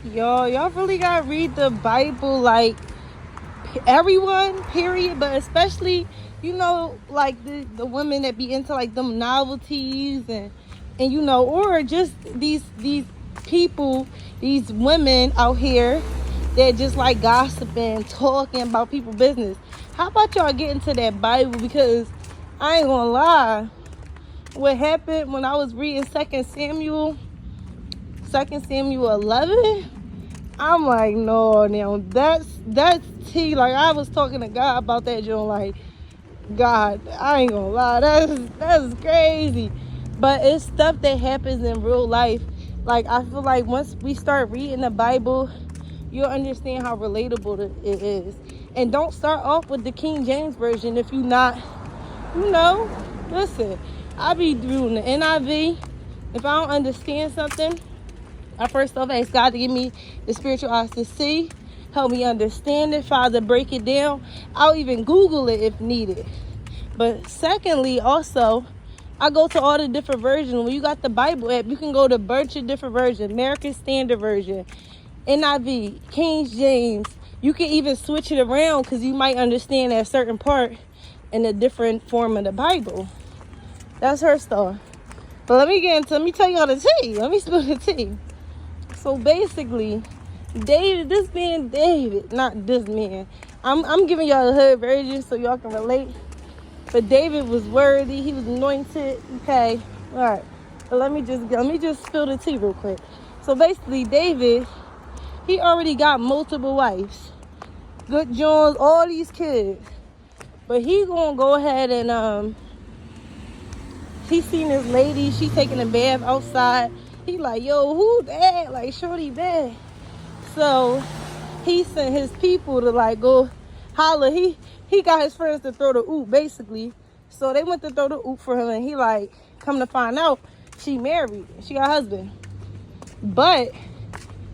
Y'all really gotta read the Bible, like everyone, period, but especially, like the women that be into like them novelties and or just these people, these women out here that just like gossiping, talking about people's business. How about y'all get into that Bible? Because I ain't gonna lie, what happened when I was reading Second Samuel 11, I'm like, no, now that's tea. Like, I was talking to God about that, Joe. Like, God, I ain't gonna lie, that's crazy. But it's stuff that happens in real life. Like, I feel like once we start reading the Bible, you'll understand how relatable it is. And don't start off with the King James version if you not, you know. Listen, I be doing the NIV. If I don't understand something, I first off ask God to give me the spiritual eyes to see, help me understand it, Father, break it down. I'll even Google it if needed. But secondly, also, I go to all the different versions. When you got the Bible app, you can go to a bunch of different versions. American Standard Version, NIV, King James. You can even switch it around because you might understand that certain part in a different form of the Bible. That's her story. But let me tell y'all the tea. Let me spill the tea. So basically, not this man. I'm giving y'all the hood version so y'all can relate. But David was worthy. He was anointed. Okay, all right. But let me just spill the tea real quick. So basically, David, he already got multiple wives, good Johns, all these kids. But he gonna go ahead and he seen this lady. She taking a bath outside. He like, yo, who that? Like, shorty bad. So he sent his people to like go holler. He got his friends to throw the oop basically. So they went to throw the oop for him, and he like, come to find out, she married. She got a husband. But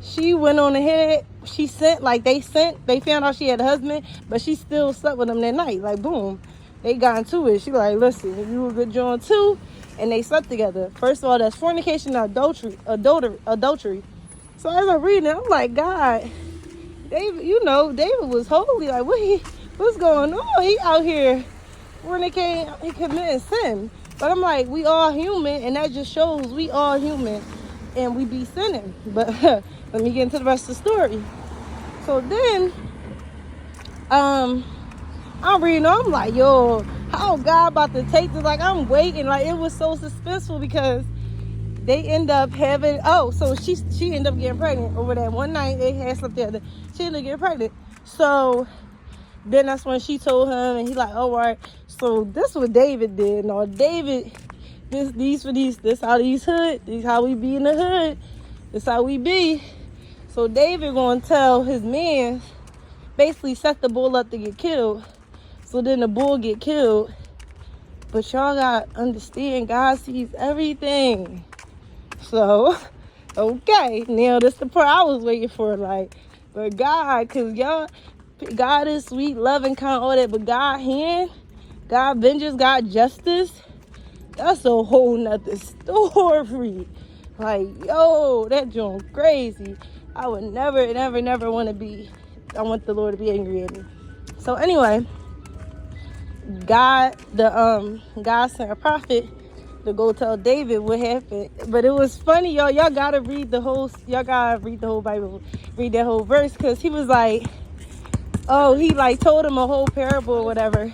she went on ahead. They found out she had a husband, but she still slept with him that night. Like, boom. They got into it. She like, listen, you were good John too. And they slept together. First of all, that's fornication and adultery. So as I'm reading it, I'm like, God, David was holy. Like, what's going on? He out here fornicating, he committing sin. But I'm like, we all human, and that just shows we all human, and we be sinning. But let me get into the rest of the story. So then, I'm reading, I'm like, yo, how God about to take this? Like, I'm waiting. Like, it was so suspenseful because they end up having, so she ended up getting pregnant over that one night. They had slept together. She ended up getting pregnant. So then that's when she told him, and he like, all right. So this what David did. No, David, this how we be in the hood. This how we be. So David gonna tell his man, basically set the bull up to get killed. So then the bull get killed. But y'all gotta understand, God sees everything. So, okay, now this the part I was waiting for. Like, but God, cause God is sweet, loving, kind, all that. But God vengeance, God justice. That's a whole nother story. Like, yo, that joint crazy. I would never want to be. I want the Lord to be angry at me. So anyway, God sent a prophet to go tell David what happened. But it was funny, y'all. Y'all gotta read the whole Bible, read that whole verse, because he was like, he like told him a whole parable or whatever,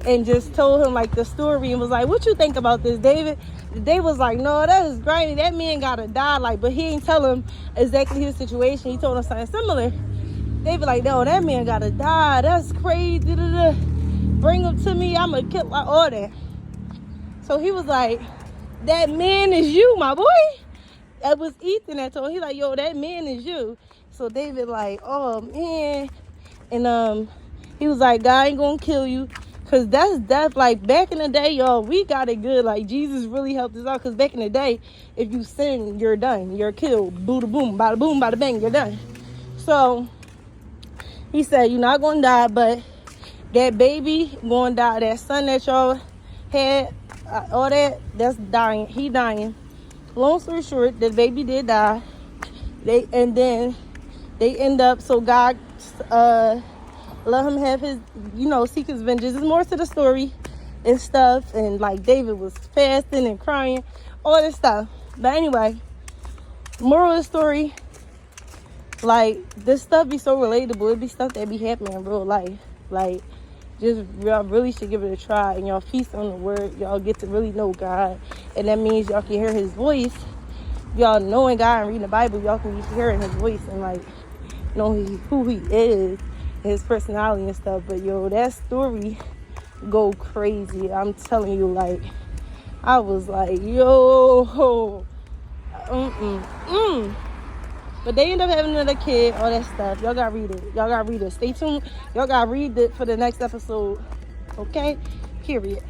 and just told him like the story, and was like, what you think about this, David? They was like, no, that is grimy. That man gotta die. Like, but he ain't tell him exactly his situation. He told him something similar. David like, no, that man gotta die. That's crazy. Bring him to me. I'ma kill, like, all that. So he was like, that man is you, my boy. That was Ethan that told him. He like, yo, that man is you. So David like, oh man. And he was like, God ain't gonna kill you, because that's death. Like, back in the day, y'all, we got it good. Like, Jesus really helped us out, because back in the day, if you sin, you're done, you're killed. Boo boom, bada boom, bada bang, you're done. So he said, you're not gonna die, but that baby gonna die. That son that y'all had, all that's dying. He dying. Long story short, the baby did die. And then They end up, so God let him have his, seek his vengeance. There's more to the story and stuff. And like David was fasting and crying, all this stuff. But anyway, moral of the story, like, this stuff be so relatable. It be stuff that be happening in real life. Like, just, y'all really should give it a try. And y'all feast on the word. Y'all get to really know God. And that means y'all can hear his voice. Y'all knowing God and reading the Bible, y'all can be hearing his voice and, like, know who he is, his personality and stuff. But, yo, that story go crazy. I'm telling you, like, I was like, yo, But they end up having another kid, all that stuff. Y'all gotta read it. Y'all gotta read it. Stay tuned. Y'all gotta read it for the next episode. Okay? Period.